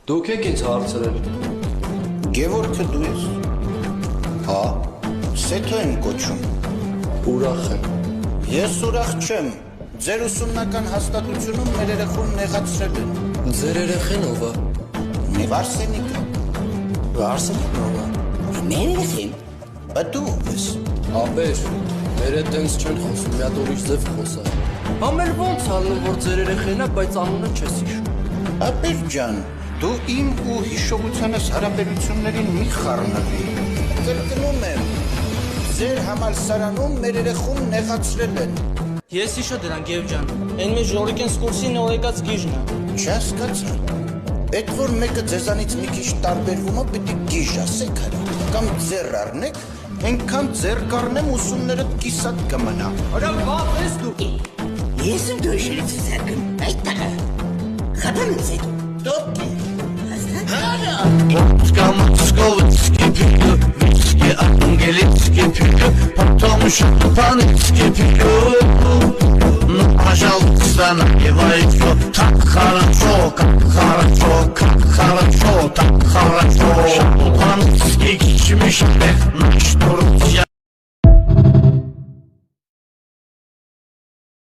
Դուք եք ինձ հարցրել։ Գևորգը դու ես։ Հա, Սեթո եմ կոչում։ Ուրախ եմ։ Ես ուրախ չեմ։ Ձեր ուսումնական հաստատությունում մեր երեխուն նեղացրել են։ Ձեր երեխեն ով է։ Նև Արսենիկը։ Արսենիկն ով է։ Մեր երեխին։ Բա դու ով ես։ Ապեր, մեր հետ տենց չեն խոսում, մի հատ ուրիշ ձև խոսա։ Ամեր ոնց ալնում, որ ձեր երեխեն է, բայց անունը չես հիշում։ Ապեր ջան, դու իմ ու հիշողությանս հարաբերություններին մի խառնվի։ Կրկնում եմ, ձեր համալսարանում մեր երեխուն նեղացրել են։ Ես հիշո դրան Գև ջան, այն մեր ժորիկեն սկուրսի նոր եկած գիժն է։ Չհասկացա։ Էդ որ մեկը ձեզանից մի քիչ տարբերվում է, պետք է գիժ ասեք հələ, կամ ձեռ առնեք, այնքան ձեռ կառնեմ ուսումներդ կիսատ կմնա։ Արա բաց ես դու։ Ես եմ դու շերից զարկում, այդ տղա։ Խաթան եմ զետ։ Դոք է։ Московский пиво, виски, ангельский пиво, потому что панский пиво. Ну, пожалуйста, наливай все так хорошо, так хорошо, так хорошо, так хорошо. Шампанский